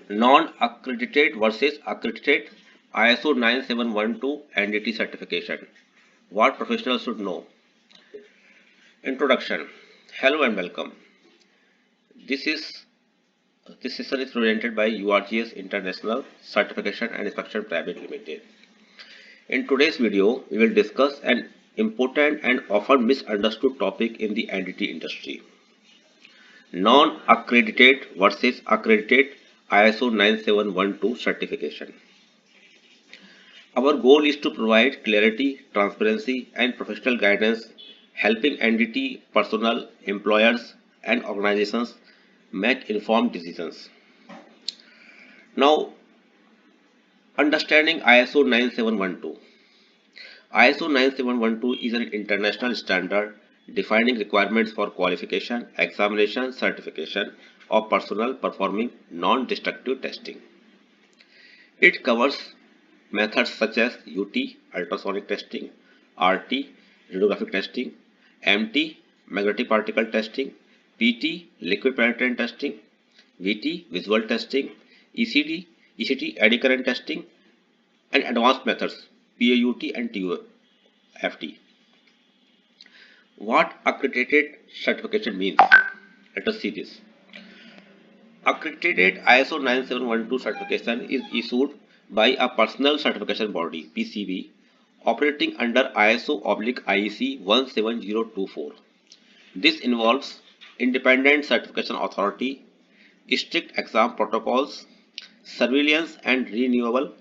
Non-accredited versus accredited ISO 9712 NDT certification. What professionals should know. Introduction. Hello and welcome. This is this session is presented by URGS International Certification and Inspection Private Limited. In today's video, we will discuss an important and often misunderstood topic in the NDT industry. Non-accredited versus accredited ISO 9712 certification. Our goal is to provide clarity, transparency, and professional guidance, helping NDT personnel, employers, and organizations make informed decisions. Now, understanding ISO 9712. ISO 9712 is an international standard defining requirements for qualification, examination, certification of personnel performing non-destructive testing. It covers methods such as UT, ultrasonic testing, RT, radiographic testing, MT, magnetic particle testing, PT, liquid penetrant testing, VT, visual testing, ECT, eddy current testing, and advanced methods, PAUT and TUFT. What accredited certification means? Let us see this. Accredited ISO 9712 certification is issued by a personal certification body PCB operating under ISO/IEC 17024. This involves independent certification authority, strict exam protocols, surveillance and renewal,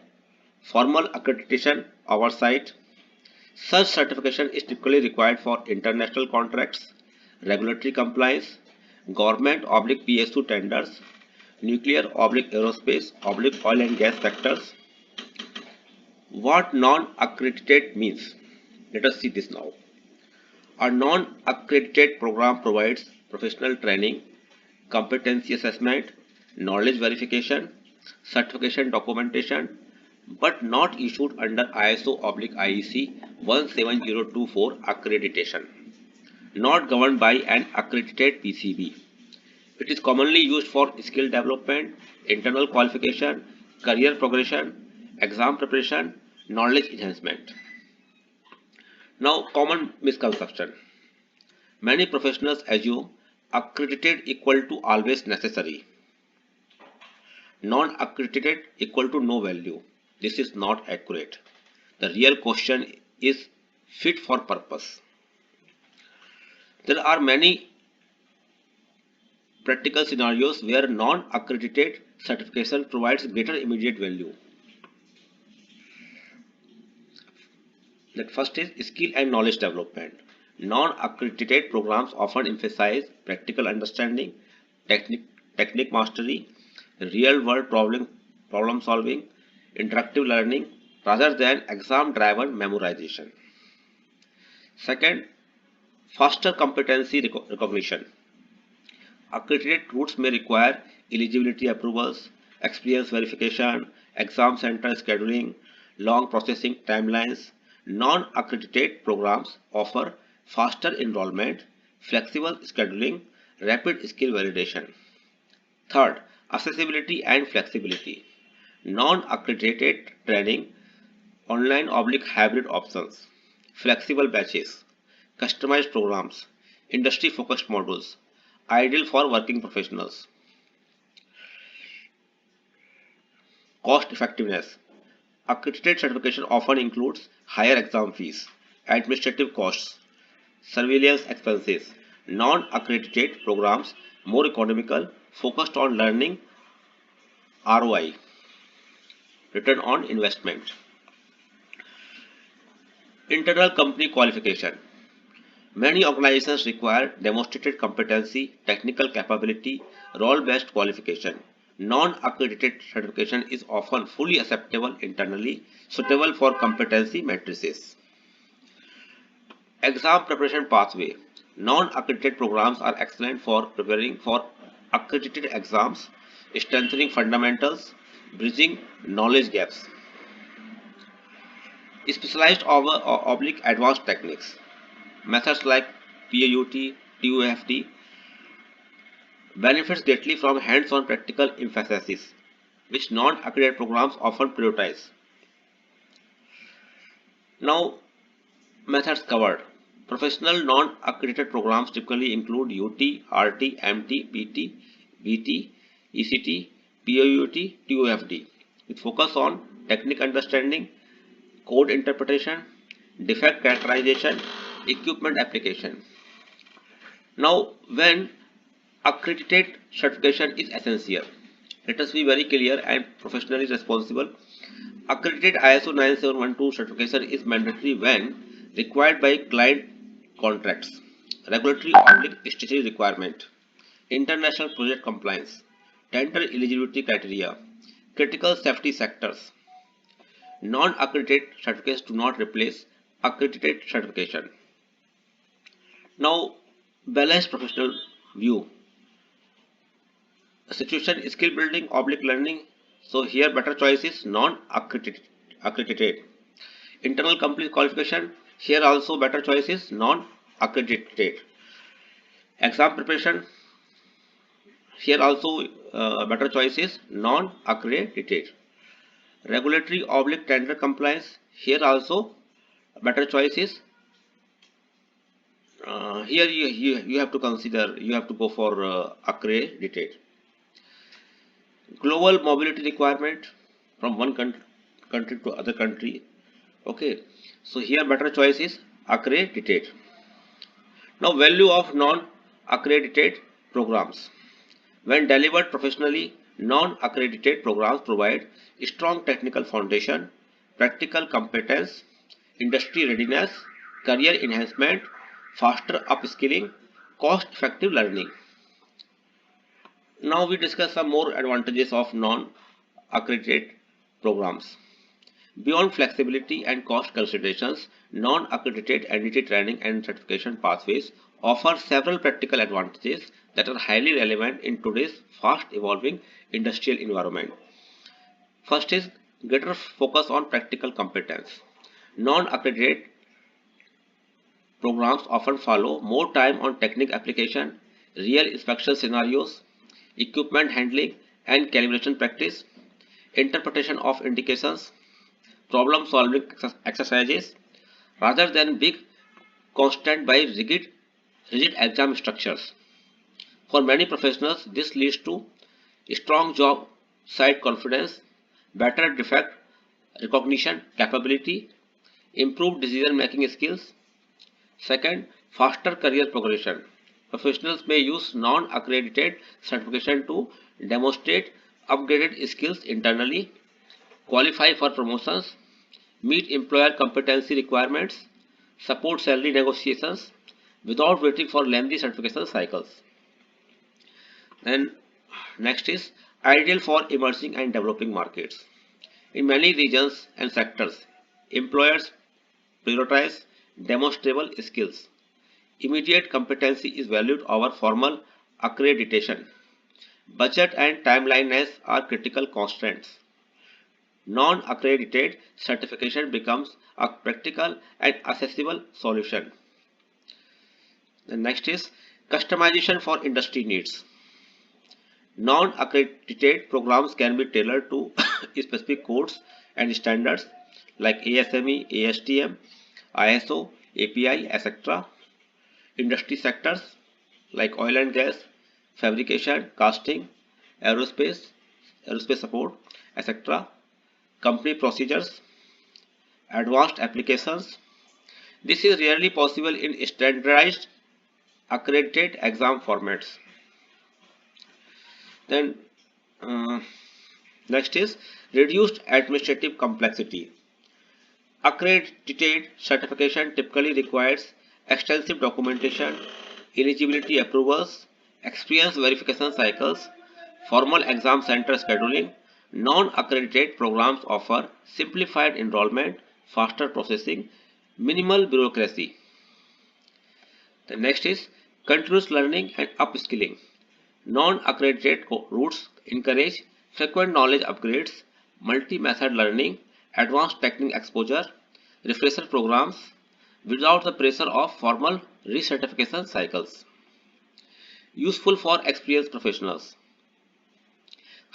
formal accreditation oversight. Such certification is typically required for international contracts, regulatory compliance, government/PSU tenders, nuclear/aerospace/oil and gas sectors. What non-accredited means? Let us see this now. A non-accredited program provides professional training, competency assessment, knowledge verification, certification documentation, but not issued under ISO/IEC 17024 accreditation, not governed by an accredited PCB. It is commonly used for skill development, internal qualification, career progression, exam preparation, knowledge enhancement. Now, common misconception. Many professionals assume accredited equal to always necessary, non-accredited equal to no value. This is not accurate. The real question is fit for purpose. There are many practical scenarios where non-accredited certification provides greater immediate value. That first is skill and knowledge development. Non-accredited programs often emphasize practical understanding, technique mastery, real-world problem solving, interactive learning rather than exam-driven memorization. Second, faster competency recognition. Accredited routes may require eligibility approvals, experience verification, exam center scheduling, long processing timelines. Non-accredited programs offer faster enrollment, flexible scheduling, rapid skill validation. Third, accessibility and flexibility. Non-accredited training, online/hybrid options, flexible batches, customized programs, industry-focused modules, ideal for working professionals. Cost effectiveness. Accredited certification often includes higher exam fees, administrative costs, surveillance expenses. Non-accredited programs more economical, focused on learning ROI, return on investment. Internal company qualification. Many organizations require demonstrated competency, technical capability, role-based qualification. Non-accredited certification is often fully acceptable internally, suitable for competency matrices. Exam preparation pathway. Non-accredited programs are excellent for preparing for accredited exams, strengthening fundamentals, bridging knowledge gaps. Specialized advanced techniques. Methods like PAUT, TUFT benefits greatly from hands-on practical emphasis. which non-accredited programs often prioritize. Now, methods covered. Professional non-accredited programs typically include UT, RT, MT, PT, BT, ECT, POUT, TOFD, with focus on technical understanding, code interpretation, defect characterization, equipment application. Now, when accredited certification is essential, let us be very clear and professionally responsible. Accredited ISO 9712 certification is mandatory when required by client contracts, regulatory or statutory requirement, international project compliance, tender eligibility criteria, critical safety sectors. Non-accredited certificates do not replace accredited certification. Now, balanced professional view. Situation skill building oblique learning. So here better choice is non-accredited. Internal complete qualification. Here also better choice is non-accredited. Exam preparation. Here also better choice is non-accredited. Regulatory oblique tender compliance. Here also better choice is here you have to consider, you have to go for accredited. Global mobility requirement from one country to other country. Okay, so here better choice is accredited. Now, value of non-accredited programs. When delivered professionally, non-accredited programs provide strong technical foundation, practical competence, industry readiness, career enhancement, faster upskilling, cost-effective learning. Now we discuss some more advantages of non-accredited programs. Beyond flexibility and cost considerations, non-accredited entity training and certification pathways offer several practical advantages that are highly relevant in today's fast evolving industrial environment. First is greater focus on practical competence. Non-accredited programs often follow more time on technical application, real inspection scenarios, equipment handling and calibration practice, interpretation of indications, problem solving exercises, rather than big constant by rigid exam structures. For many professionals, this leads to strong job site confidence, better defect recognition capability, improved decision making skills. Second, faster career progression. Professionals may use non-accredited certification to demonstrate upgraded skills internally, qualify for promotions, meet employer competency requirements, support salary negotiations without waiting for lengthy certification cycles. Then next is ideal for emerging and developing markets. In many regions and sectors, employers prioritize demonstrable skills. Immediate competency is valued over formal accreditation. Budget and timeliness are critical constraints. Non-accredited certification becomes a practical and accessible solution. The next is customization for industry needs. Non-accredited programs can be tailored to specific codes and standards like ASME, ASTM, ISO, API, etc. Industry sectors like oil and gas, fabrication, casting, aerospace support, etc. Company procedures, advanced applications. This is rarely possible in standardized accredited exam formats. Then next is reduced administrative complexity. Accredited certification typically requires extensive documentation, eligibility approvals, experience verification cycles, formal exam center scheduling. Non-accredited programs offer simplified enrollment, faster processing, minimal bureaucracy. The next is continuous learning and upskilling. Non-accredited routes encourage frequent knowledge upgrades, multi-method learning, advanced technical exposure, refresher programs without the pressure of formal recertification cycles. Useful for experienced professionals.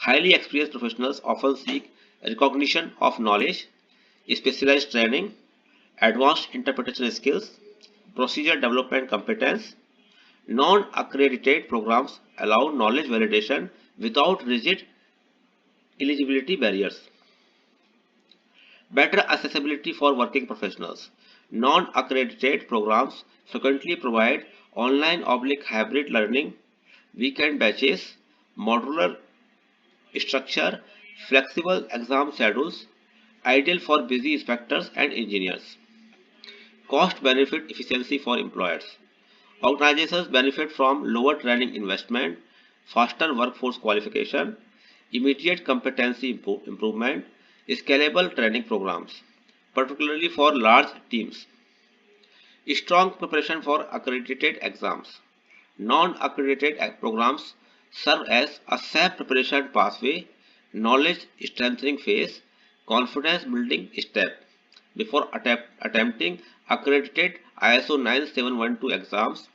Highly experienced professionals often seek recognition of knowledge, specialized training, advanced interpretation skills, procedure development competence. Non-accredited programs allow knowledge validation without rigid eligibility barriers. Better accessibility for working professionals. Non-accredited programs frequently provide online/hybrid learning, weekend batches, modular structure, flexible exam schedules, ideal for busy inspectors and engineers. Cost benefit efficiency for employers. Organizations benefit from lower training investment, faster workforce qualification, immediate competency improvement, scalable training programs, particularly for large teams. Strong preparation for accredited exams. Non-accredited programs serve as a safe preparation pathway, knowledge strengthening phase, confidence building step. Before attempting accredited ISO 9712 exams,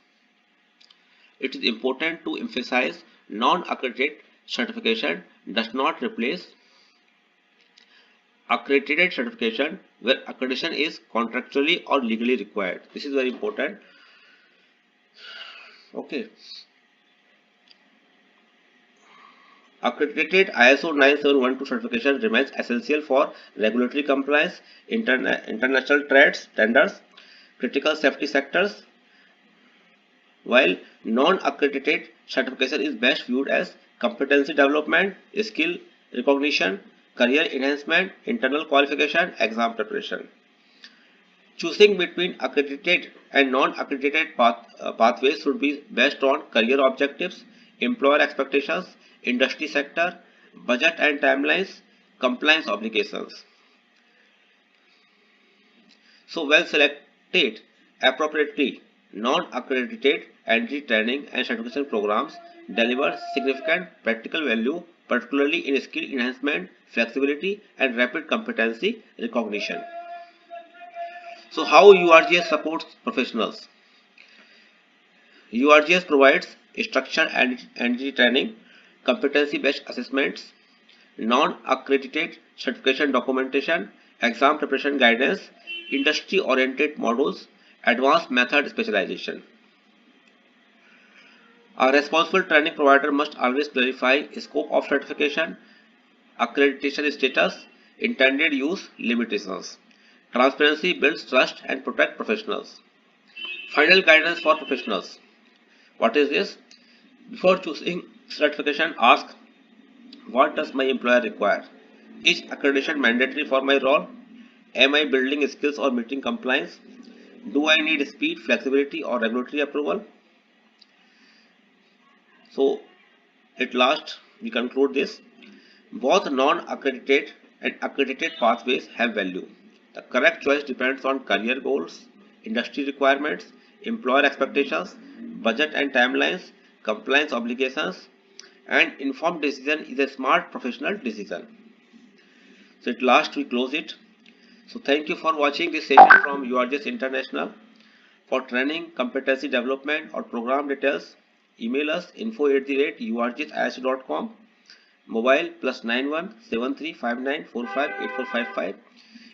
it is important to emphasize non-accredited certification does not replace accredited certification where accreditation is contractually or legally required. This is very important. Okay. Accredited ISO 9712 certification remains essential for regulatory compliance, international trades, tenders, critical safety sectors, while non-accredited certification is best viewed as competency development, skill recognition, career enhancement, internal qualification, exam preparation. Choosing between accredited and non-accredited pathways should be based on career objectives, employer expectations, industry sector, budget and timelines, compliance obligations. So when selected appropriately, non-accredited entry training and certification programs deliver significant practical value, particularly in skill enhancement, flexibility, and rapid competency recognition. So how URGS supports professionals? URGS provides structured entry training, competency-based assessments, non-accredited certification documentation, exam preparation guidance, industry-oriented modules, advanced method specialization. A responsible training provider must always clarify scope of certification, accreditation status, intended use, limitations. Transparency builds trust and protects professionals. Final guidance for professionals. What is this? Before choosing certification, ask what does my employer require? Is accreditation mandatory for my role? Am I building skills or meeting compliance? Do I need speed, flexibility, or regulatory approval? So, at last, we conclude this. Both non-accredited and accredited pathways have value. The correct choice depends on career goals, industry requirements, employer expectations, budget and timelines, compliance obligations, and informed decision is a smart professional decision. So at last we close it. So thank you for watching this session from URGS International. For training, competency development or program details, email us info@urgsiso.com. Mobile +91 7359458455.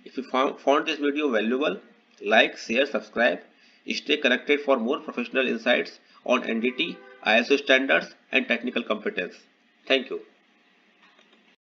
If you found this video valuable, like, share, subscribe. Stay connected for more professional insights on NDT, ISO standards and technical competence. Thank you.